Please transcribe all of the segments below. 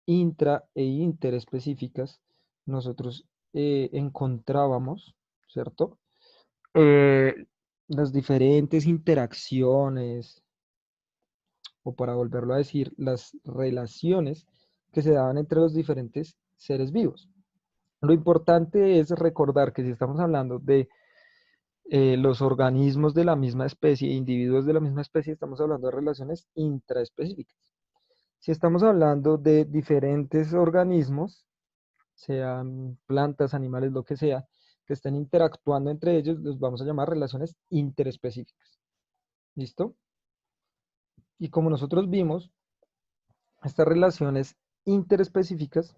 intra e interespecíficas, nosotros encontrábamos, ¿cierto? Eh, las diferentes interacciones, o para volverlo a decir, las relaciones que se daban entre los diferentes seres vivos. Lo importante es recordar que si estamos hablando de los organismos de la misma especie, individuos de la misma especie, estamos hablando de relaciones intraespecíficas. Si estamos hablando de diferentes organismos, sean plantas, animales, lo que sea, que estén interactuando entre ellos, los vamos a llamar relaciones interespecíficas. ¿Listo? Y como nosotros vimos, estas relaciones interespecíficas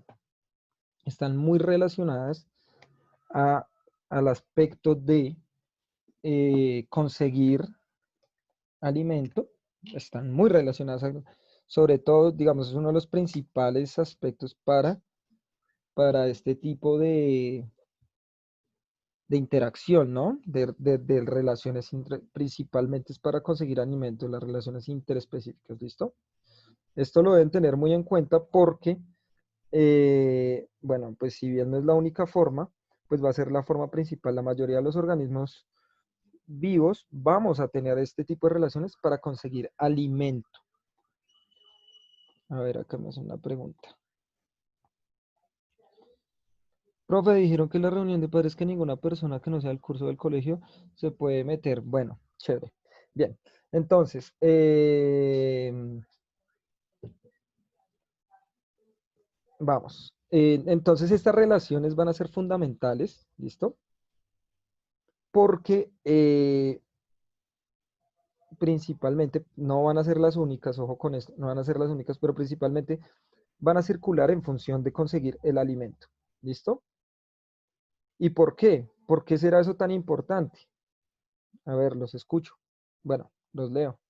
están muy relacionadas a, al aspecto de conseguir alimento, están muy relacionadas, sobre todo, digamos, es uno de los principales aspectos para este tipo de interacción, ¿no? De relaciones, principalmente es para conseguir alimento, las relaciones interespecíficas, ¿listo? Esto lo deben tener muy en cuenta porque, bueno, pues si bien no es la única forma, pues va a ser la forma principal. La mayoría de los organismos vivos vamos a tener este tipo de relaciones para conseguir alimento. A ver, acá me hacen una pregunta. Profe, dijeron que la reunión de padres que ninguna persona que no sea el curso del colegio se puede meter. Bueno, chévere. Bien, entonces, vamos. Entonces, estas relaciones van a ser fundamentales, ¿listo? Porque principalmente no van a ser las únicas, ojo con esto, no van a ser las únicas, pero principalmente van a circular en función de conseguir el alimento, ¿listo? ¿Y por qué? ¿Por qué será eso tan importante? A ver, los escucho. Bueno, los leo.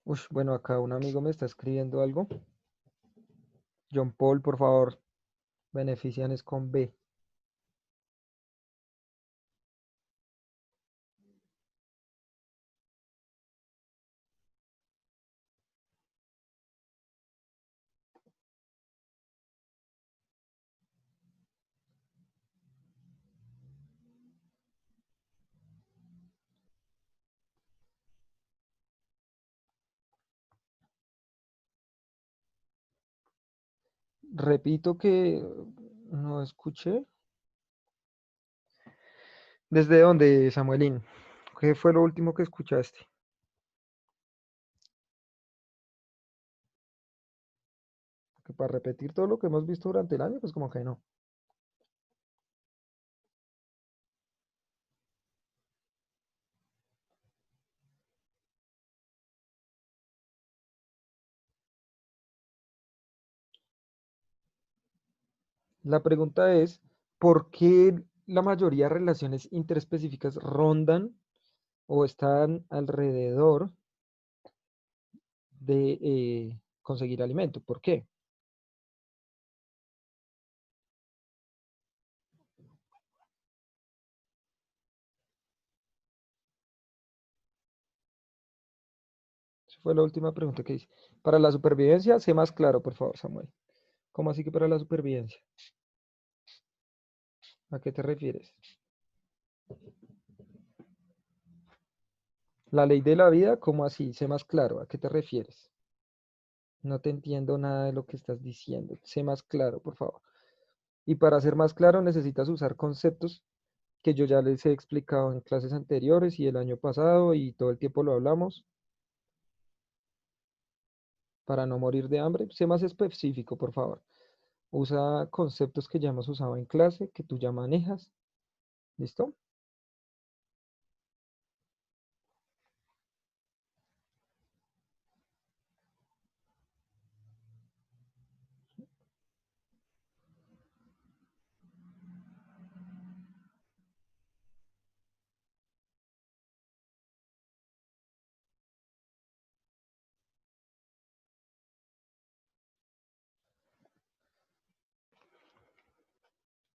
Ush, bueno, acá un amigo me está escribiendo algo. John Paul, por favor, beneficianes con B. Repito que no escuché. ¿Desde dónde, Samuelín? ¿Qué fue lo último que escuchaste? Que para repetir todo lo que hemos visto durante el año, pues como que no. La pregunta es, ¿por qué la mayoría de relaciones interespecíficas rondan o están alrededor de conseguir alimento? ¿Por qué? Esa fue la última pregunta que hice. Para la supervivencia, sé más claro, por favor, Samuel. ¿Cómo así que para la supervivencia? ¿A qué te refieres? La ley de la vida, ¿cómo así? Sé más claro, ¿a qué te refieres? No te entiendo nada de lo que estás diciendo. Sé más claro, por favor. Y para ser más claro, necesitas usar conceptos que yo ya les he explicado en clases anteriores y el año pasado y todo el tiempo lo hablamos para no morir de hambre. Sé más específico, por favor. Usa conceptos que ya hemos usado en clase, que tú ya manejas. ¿Listo?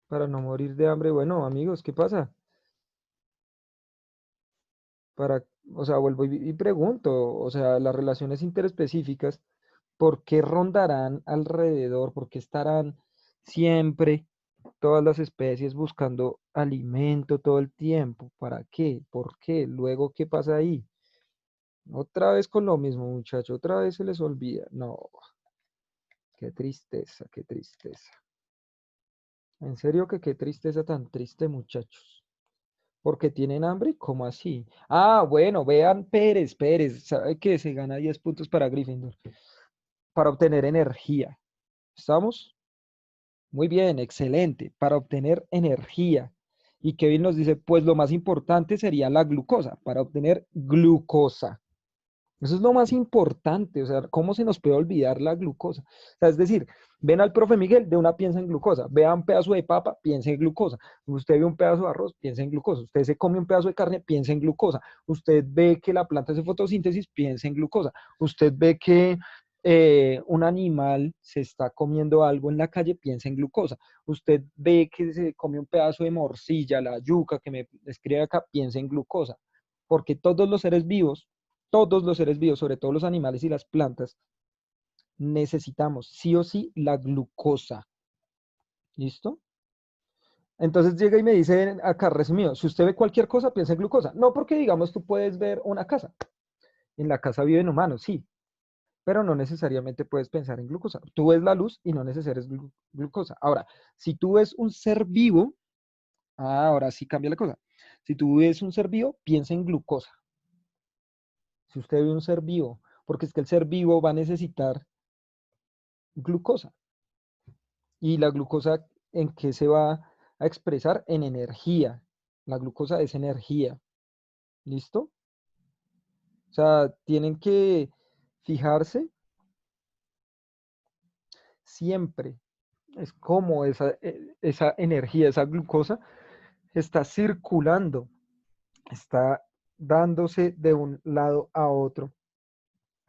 Para no morir de hambre. Bueno, amigos, ¿qué pasa? Para O sea, vuelvo y pregunto, o sea, las relaciones interespecíficas, ¿por qué rondarán alrededor? ¿Por qué estarán siempre todas las especies buscando alimento todo el tiempo? ¿Para qué? ¿Por qué? Luego, ¿qué pasa ahí? Otra vez con lo mismo, muchacho, otra vez se les olvida. No, qué tristeza, qué tristeza. En serio que qué tristeza tan triste, muchachos. Porque tienen hambre, ¿cómo así? Ah, bueno, vean Pérez, ¿sabe que se gana 10 puntos para Gryffindor? Para obtener energía. ¿Estamos? Muy bien, excelente. Para obtener energía. Y Kevin nos dice, pues lo más importante sería la glucosa, para obtener glucosa. Eso es lo más importante, o sea, ¿cómo se nos puede olvidar la glucosa? O sea, es decir, ven al profe Miguel, de una piensa en glucosa, vea un pedazo de papa, piensa en glucosa, usted ve un pedazo de arroz, piensa en glucosa, usted se come un pedazo de carne, piensa en glucosa, usted ve que la planta hace fotosíntesis, piensa en glucosa, usted ve que un animal se está comiendo algo en la calle, piensa en glucosa, usted ve que se come un pedazo de morcilla, la yuca que me escribe acá, piensa en glucosa, porque todos los seres vivos, sobre todo los animales y las plantas, necesitamos sí o sí la glucosa. ¿Listo? Entonces llega y me dice acá, resumido, si usted ve cualquier cosa, piensa en glucosa. No porque, digamos, tú puedes ver una casa. En la casa viven humanos, sí, pero no necesariamente puedes pensar en glucosa. Tú ves la luz y no necesariamente es glucosa. Ahora, si tú ves un ser vivo, ahora sí cambia la cosa. Si tú ves un ser vivo, piensa en glucosa. Si usted ve un ser vivo, porque es que el ser vivo va a necesitar glucosa. ¿Y la glucosa en qué se va a expresar? En energía. La glucosa es energía. ¿Listo? O sea, tienen que fijarse siempre. Es como esa energía, esa glucosa está circulando, está dándose de un lado a otro,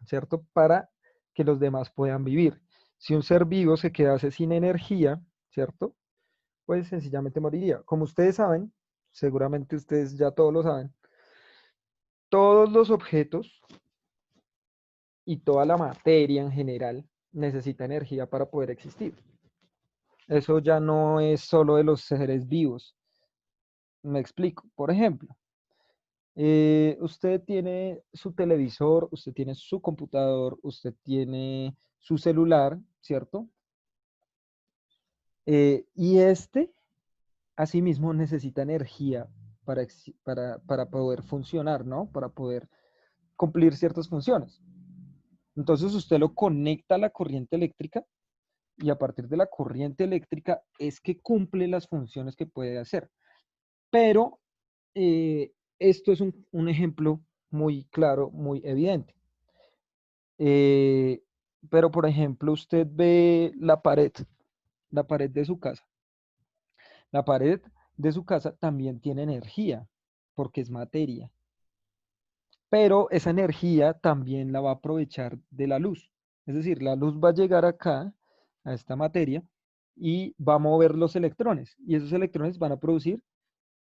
¿cierto? Para que los demás puedan vivir. Si un ser vivo se quedase sin energía, ¿cierto? Pues sencillamente moriría. Como ustedes saben, seguramente ustedes ya todos lo saben, todos los objetos y toda la materia en general necesita energía para poder existir. Eso ya no es solo de los seres vivos. Me explico. Por ejemplo, usted tiene su televisor, usted tiene su computador, usted tiene su celular, ¿cierto? Y este, asimismo, necesita energía para poder funcionar, ¿no? Para poder cumplir ciertas funciones. Entonces usted lo conecta a la corriente eléctrica y a partir de la corriente eléctrica es que cumple las funciones que puede hacer. Pero esto es un ejemplo muy claro, muy evidente. Eh, pero, por ejemplo, usted ve la pared de su casa. La pared de su casa también tiene energía porque es materia. Pero esa energía también la va a aprovechar de la luz. Es decir, la luz va a llegar acá, a esta materia, y va a mover los electrones. Y esos electrones van a producir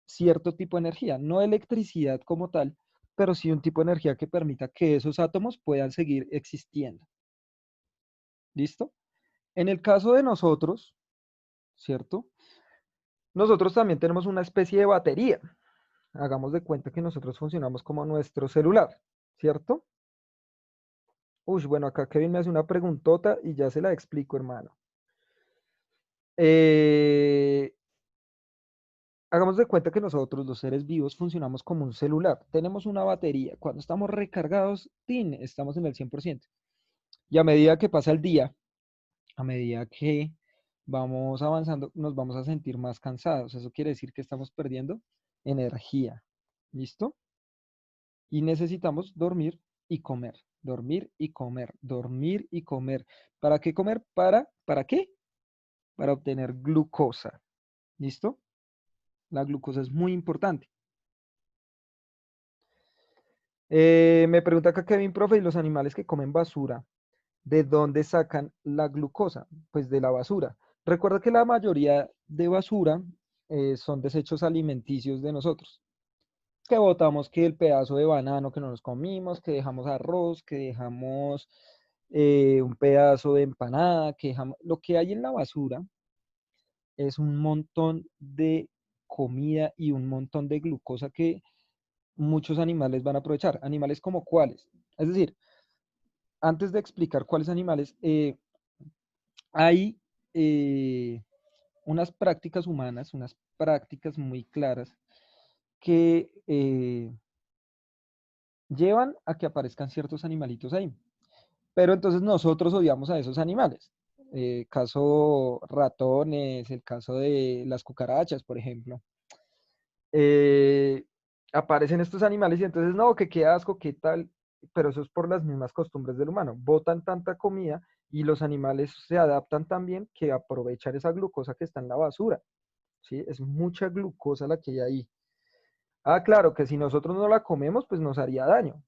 cierto tipo de energía, no electricidad como tal, pero sí un tipo de energía que permita que esos átomos puedan seguir existiendo. ¿Listo? En el caso de nosotros, ¿cierto? Nosotros también tenemos una especie de batería. Hagamos de cuenta que nosotros funcionamos como nuestro celular, ¿cierto? Uy, bueno, acá Kevin me hace una preguntota y ya se la explico, hermano. Eh, Hagamos de cuenta que nosotros, los seres vivos, funcionamos como un celular. Tenemos una batería. Cuando estamos recargados, ¡tin!, estamos en el 100%. Y a medida que pasa el día, a medida que vamos avanzando, nos vamos a sentir más cansados. Eso quiere decir que estamos perdiendo energía. ¿Listo? Y necesitamos dormir y comer. Dormir y comer. Dormir y comer. ¿Para qué comer? ¿Para qué? Para obtener glucosa. ¿Listo? La glucosa es muy importante. Me pregunta acá Kevin, profe, ¿y los animales que comen basura, de dónde sacan la glucosa? Pues de la basura. Recuerda que la mayoría de basura son desechos alimenticios de nosotros. que botamos que el pedazo de banano que no nos comimos, que dejamos arroz, que dejamos un pedazo de empanada, que dejamos... Lo que hay en la basura es un montón de comida y un montón de glucosa que muchos animales van a aprovechar. ¿Animales como cuáles? Es decir, antes de explicar cuáles animales, hay unas prácticas humanas, unas prácticas muy claras que llevan a que aparezcan ciertos animalitos ahí. Pero entonces nosotros odiamos a esos animales. Caso ratones, el caso de las cucarachas, por ejemplo. eh, Aparecen estos animales y entonces, no, que qué asco, qué tal, pero eso es por las mismas costumbres del humano. Botan tanta comida y los animales se adaptan tan bien que aprovechan esa glucosa que está en la basura, ¿sí? Es mucha glucosa la que hay ahí. Ah, claro, que si nosotros no la comemos, pues nos haría daño,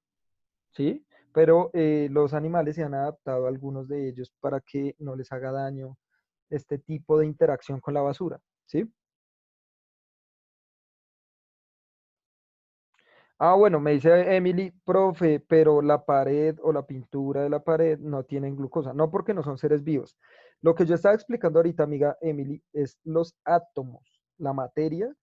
¿sí? Pero los animales se han adaptado, algunos de ellos, para que no les haga daño este tipo de interacción con la basura, ¿sí? Ah, bueno, me dice Emily, profe, pero la pared o la pintura de la pared no tienen glucosa. No, porque no son seres vivos. Lo que yo estaba explicando ahorita, amiga Emily, es los átomos. La materia,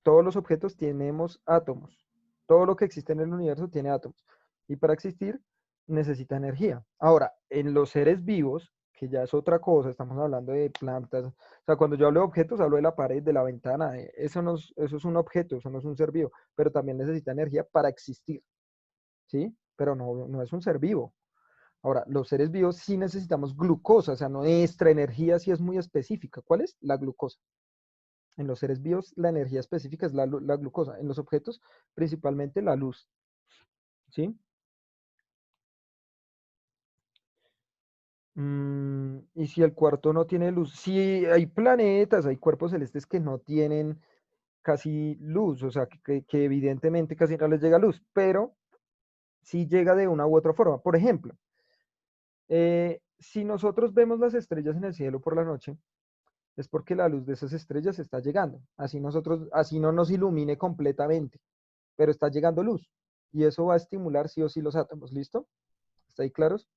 todos los objetos tenemos átomos. Todo lo que existe en el universo tiene átomos. Y para existir necesita energía. Ahora, en los seres vivos, que ya es otra cosa, estamos hablando de plantas. O sea, cuando yo hablo de objetos, hablo de la pared, de la ventana. Eso, no es, eso es un objeto, eso no es un ser vivo, pero también necesita energía para existir, ¿sí? Pero no, no es un ser vivo. Ahora, los seres vivos sí necesitamos glucosa, o sea, nuestra energía sí es muy específica. ¿Cuál es? La glucosa. En los seres vivos, la energía específica es la glucosa. En los objetos, principalmente la luz, ¿sí? Y si el cuarto no tiene luz, sí hay planetas, hay cuerpos celestes que no tienen casi luz, o sea, que evidentemente casi no les llega luz, pero sí llega de una u otra forma. Por ejemplo, si nosotros vemos las estrellas en el cielo por la noche, es porque la luz de esas estrellas está llegando. Así nosotros, así no nos ilumine completamente, pero está llegando luz. Y eso va a estimular sí o sí los átomos, ¿listo? ¿Está ahí claros?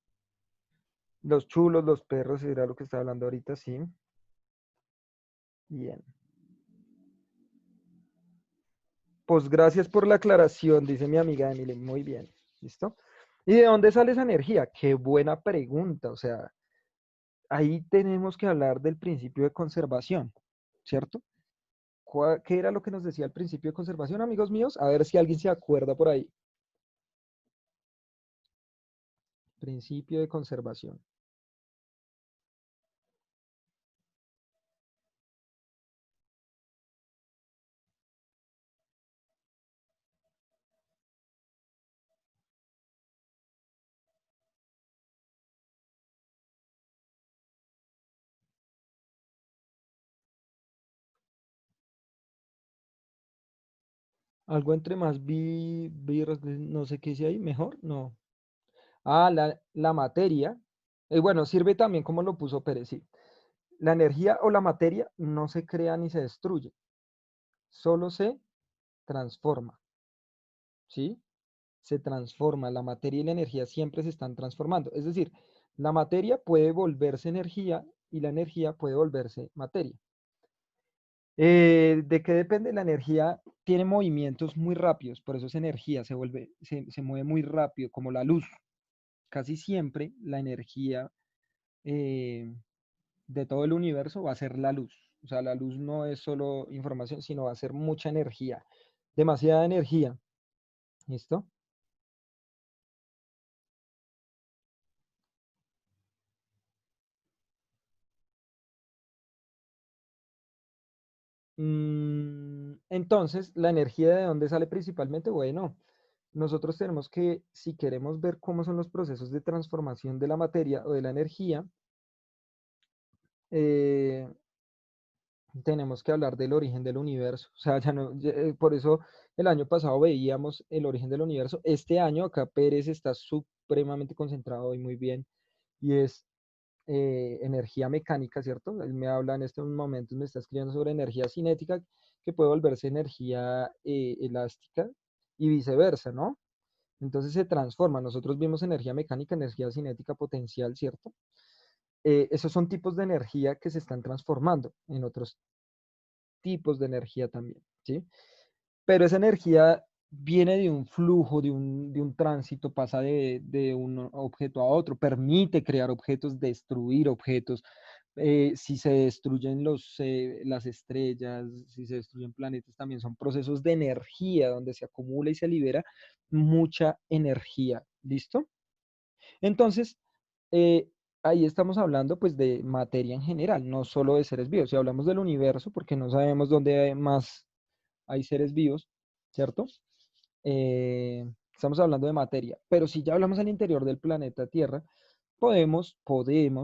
Los chulos, los perros, era lo que estaba hablando ahorita, sí. Bien. Pues gracias por la aclaración, dice mi amiga Emily. Muy bien. ¿Listo? ¿Y de dónde sale esa energía? Qué buena pregunta. O sea, ahí tenemos que hablar del principio de conservación, ¿cierto? ¿Qué era lo que nos decía el principio de conservación, amigos míos? A ver si alguien se acuerda por ahí. Principio de conservación. Algo entre más no sé qué sea ahí, mejor, no. Ah, la materia. Bueno, sirve también como lo puso Pérez, sí. La energía o la materia no se crea ni se destruye, solo se transforma, ¿sí? Se transforma. La materia y la energía siempre se están transformando. Es decir, la materia puede volverse energía y la energía puede volverse materia. ¿De qué depende? La energía tiene movimientos muy rápidos, por eso es energía, se mueve muy rápido, como la luz. Casi siempre la energía eh, de todo el universo va a ser la luz. O sea, la luz no es solo información, sino va a ser mucha energía, demasiada energía. ¿Listo? Entonces, ¿la energía de dónde sale principalmente? Bueno, nosotros tenemos que, si queremos ver cómo son los procesos de transformación de la materia o de la energía, eh, tenemos que hablar del origen del universo. O sea, ya no, por eso el año pasado veíamos el origen del universo. Este año acá Pérez está supremamente concentrado y muy bien, y es energía mecánica, ¿cierto? Él me habla en estos momentos, me está escribiendo sobre energía cinética que puede volverse energía elástica. y viceversa, ¿no? Entonces se transforma. Nosotros vimos energía mecánica, energía cinética potencial, ¿cierto? Esos son tipos de energía que se están transformando en otros tipos de energía también, ¿sí? Pero esa energía viene de un flujo, de un tránsito, pasa de un objeto a otro, permite crear objetos, destruir objetos. Si se destruyen las estrellas, si se destruyen planetas, también son procesos de energía donde se acumula y se libera mucha energía. ¿Listo? Entonces, eh, ahí estamos hablando pues de materia en general, no solo de seres vivos. Si hablamos del universo, porque no sabemos dónde más hay seres vivos, ¿cierto? Estamos hablando de materia, pero si ya hablamos al interior del planeta Tierra, podemos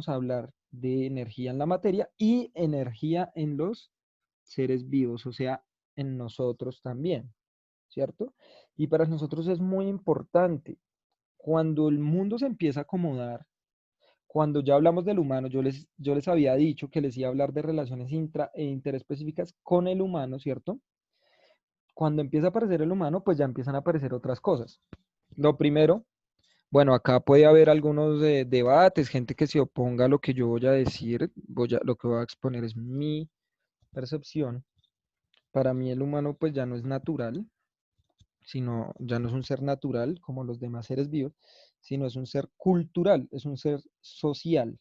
hablar de energía en la materia y energía en los seres vivos, o sea, en nosotros también, ¿cierto? Y para nosotros es muy importante, cuando el mundo se empieza a acomodar, cuando ya hablamos del humano, yo les había dicho que les iba a hablar de relaciones interespecíficas con el humano, ¿cierto? Cuando empieza a aparecer el humano, pues ya empiezan a aparecer otras cosas. Lo primero, bueno, acá puede haber algunos debates, gente que se oponga a lo que yo voy a decir, lo que voy a exponer es mi percepción. Para mí el humano pues ya no es natural, sino ya no es un ser natural como los demás seres vivos, sino es un ser cultural, es un ser social.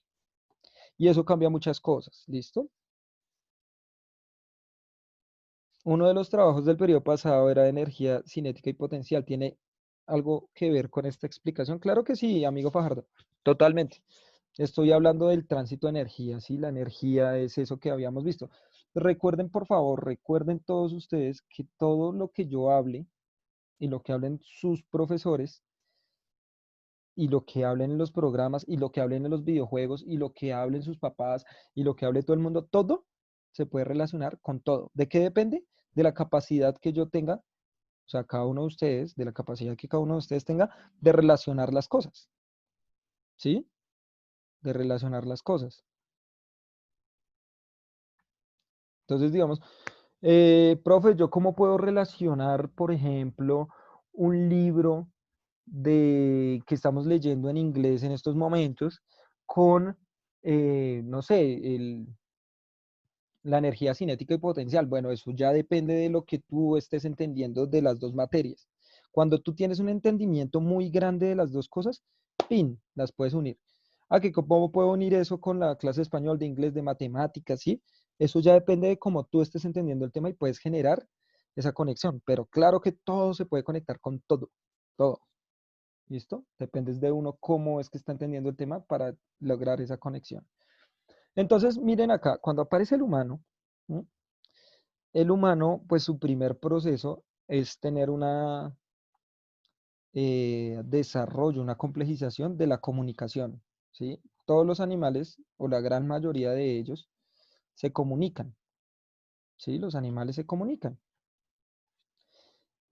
Y eso cambia muchas cosas, ¿listo? Uno de los trabajos del periodo pasado era de energía cinética y potencial. ¿Tiene algo que ver con esta explicación? Claro que sí, amigo Fajardo, totalmente. Estoy hablando del tránsito de energía, ¿sí? La energía es eso que habíamos visto. Recuerden, por favor, recuerden todos ustedes que todo lo que yo hable y lo que hablen sus profesores y lo que hablen en los programas y lo que hablen en los videojuegos y lo que hablen sus papás y lo que hable todo el mundo, todo se puede relacionar con todo. ¿De qué depende? De la capacidad que yo tenga, o sea, cada uno de ustedes, de la capacidad que cada uno de ustedes tenga de relacionar las cosas, ¿sí? De relacionar las cosas. Entonces, digamos, profe, ¿yo cómo puedo relacionar, por ejemplo, un libro que estamos leyendo en inglés en estos momentos con, no sé, la energía cinética y potencial? Bueno, eso ya depende de lo que tú estés entendiendo de las dos materias. Cuando tú tienes un entendimiento muy grande de las dos cosas, ¡pin!, las puedes unir. Ah, que cómo puedo unir eso con la clase de español, de inglés, de matemáticas, ¿sí? Eso ya depende de cómo tú estés entendiendo el tema y puedes generar esa conexión. Pero claro que todo se puede conectar con todo, todo. ¿Listo? Dependes de uno cómo es que está entendiendo el tema para lograr esa conexión. Entonces, miren acá, cuando aparece el humano, ¿no? El humano, pues su primer proceso es tener una desarrollo, una complejización de la comunicación, ¿sí? Todos los animales, o la gran mayoría de ellos, se comunican, ¿sí? Los animales se comunican.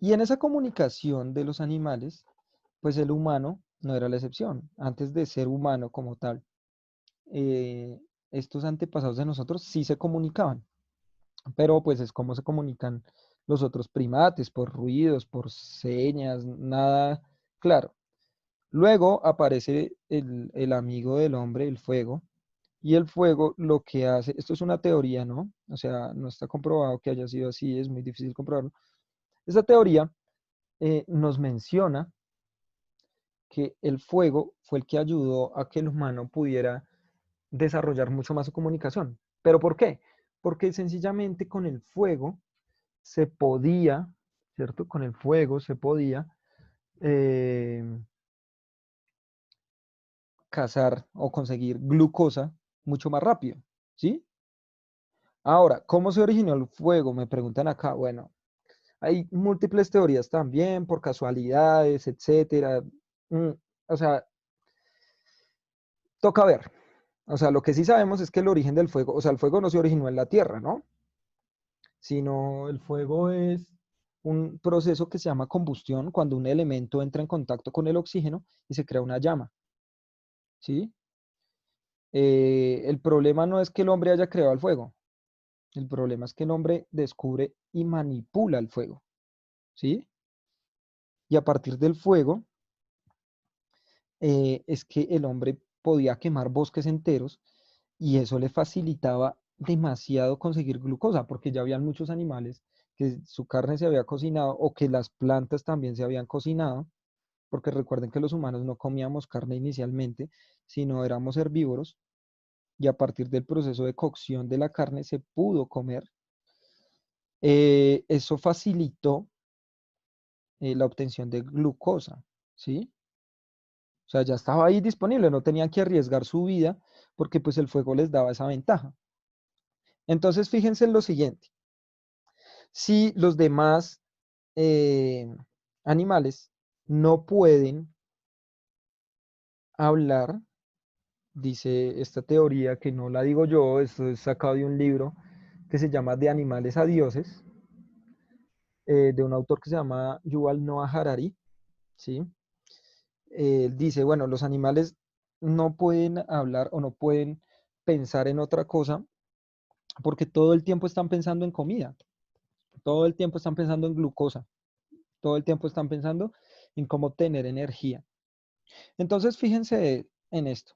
Y en esa comunicación de los animales, pues el humano no era la excepción. Antes de ser humano como tal, eh, estos antepasados de nosotros sí se comunicaban, pero pues es como se comunican los otros primates, por ruidos, por señas, nada claro. Luego aparece el amigo del hombre, el fuego, y el fuego lo que hace, esto es una teoría, ¿no? O sea, no está comprobado que haya sido así, es muy difícil comprobarlo. Esta teoría nos menciona que el fuego fue el que ayudó a que el humano pudiera desarrollar mucho más su comunicación. ¿Pero por qué? Porque sencillamente con el fuego se podía, ¿cierto? Con el fuego se podía eh, cazar o conseguir glucosa mucho más rápido, ¿sí? Ahora, ¿cómo se originó el fuego? Me preguntan acá. Bueno, hay múltiples teorías también, por casualidades, etcétera. Mm, o sea, toca ver. O sea, lo que sí sabemos es que el origen del fuego, o sea, el fuego no se originó en la Tierra, ¿no? Sino el fuego es un proceso que se llama combustión cuando un elemento entra en contacto con el oxígeno y se crea una llama, ¿sí? El problema no es que el hombre haya creado el fuego, el problema es que el hombre descubre y manipula el fuego, ¿sí? Y a partir del fuego es que el hombre podía quemar bosques enteros y eso le facilitaba demasiado conseguir glucosa, porque ya habían muchos animales que su carne se había cocinado o que las plantas también se habían cocinado, porque recuerden que los humanos no comíamos carne inicialmente, sino éramos herbívoros, y a partir del proceso de cocción de la carne se pudo comer. Eso facilitó la obtención de glucosa, ¿sí? O sea, ya estaba ahí disponible, no tenían que arriesgar su vida porque pues el fuego les daba esa ventaja. Entonces, fíjense en lo siguiente. Si los demás eh, animales no pueden hablar, dice esta teoría, que no la digo yo, esto es sacado de un libro que se llama De animales a dioses, de un autor que se llama Yuval Noah Harari, ¿sí? Dice, bueno, los animales no pueden hablar o no pueden pensar en otra cosa porque todo el tiempo están pensando en comida, todo el tiempo están pensando en glucosa, todo el tiempo están pensando en cómo tener energía. Entonces, fíjense en esto.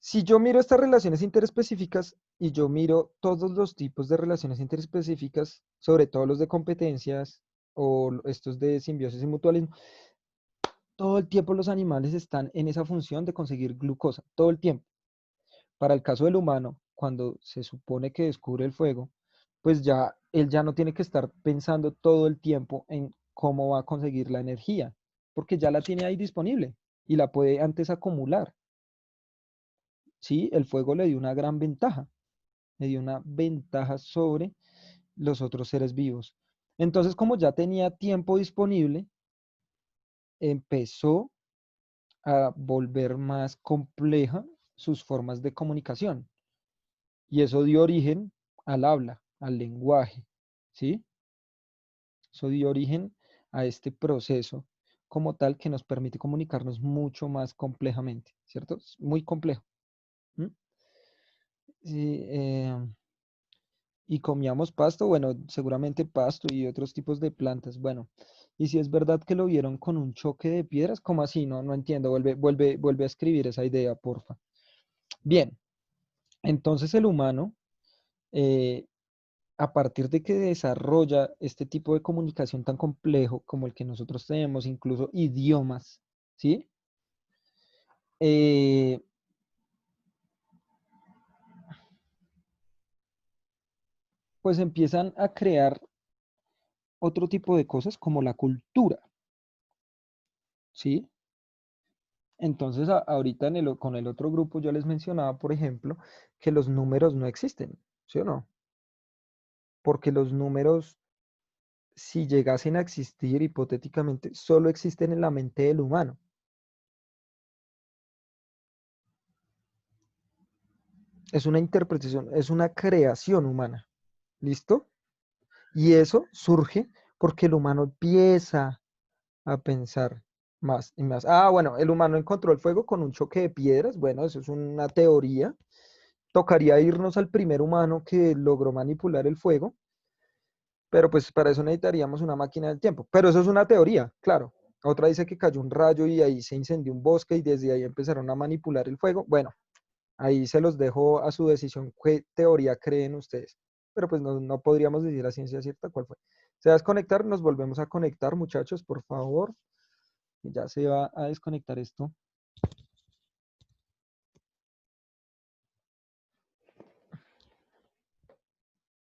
Si yo miro estas relaciones interespecíficas y yo miro todos los tipos de relaciones interespecíficas, sobre todo los de competencias o estos de simbiosis y mutualismo, todo el tiempo los animales están en esa función de conseguir glucosa, todo el tiempo. Para el caso del humano, cuando se supone que descubre el fuego, pues ya él ya no tiene que estar pensando todo el tiempo en cómo va a conseguir la energía, porque ya la tiene ahí disponible y la puede antes acumular. Sí, el fuego le dio una gran ventaja, le dio una ventaja sobre los otros seres vivos. Entonces, como ya tenía tiempo disponible, empezó a volver más compleja sus formas de comunicación. Y eso dio origen al habla, al lenguaje, ¿sí? Eso dio origen a este proceso como tal que nos permite comunicarnos mucho más complejamente, ¿cierto? Es muy complejo. ¿M? Sí, y comíamos pasto, bueno, seguramente pasto y otros tipos de plantas. Bueno, y si es verdad que lo vieron con un choque de piedras, ¿cómo así? No, no entiendo. Vuelve a escribir esa idea, porfa. Bien, entonces el humano, eh, a partir de que desarrolla este tipo de comunicación tan complejo como el que nosotros tenemos, incluso idiomas, ¿sí? Eh, pues empiezan a crear otro tipo de cosas como la cultura, ¿sí? Entonces, ahorita con el otro grupo yo les mencionaba, por ejemplo, que los números no existen, ¿sí o no? Porque los números, si llegasen a existir hipotéticamente, solo existen en la mente del humano. Es una interpretación, es una creación humana. ¿Listo? Y eso surge porque el humano empieza a pensar más y más. Ah, bueno, el humano encontró el fuego con un choque de piedras. Bueno, eso es una teoría. Tocaría irnos al primer humano que logró manipular el fuego, pero pues para eso necesitaríamos una máquina del tiempo. Pero eso es una teoría, claro. Otra dice que cayó un rayo y ahí se incendió un bosque y desde ahí empezaron a manipular el fuego. Bueno, ahí se los dejo a su decisión qué teoría creen ustedes. Pero pues no, no podríamos decir a ciencia cierta cuál fue. Se va a desconectar, nos volvemos a conectar, muchachos, por favor. Ya se va a desconectar esto.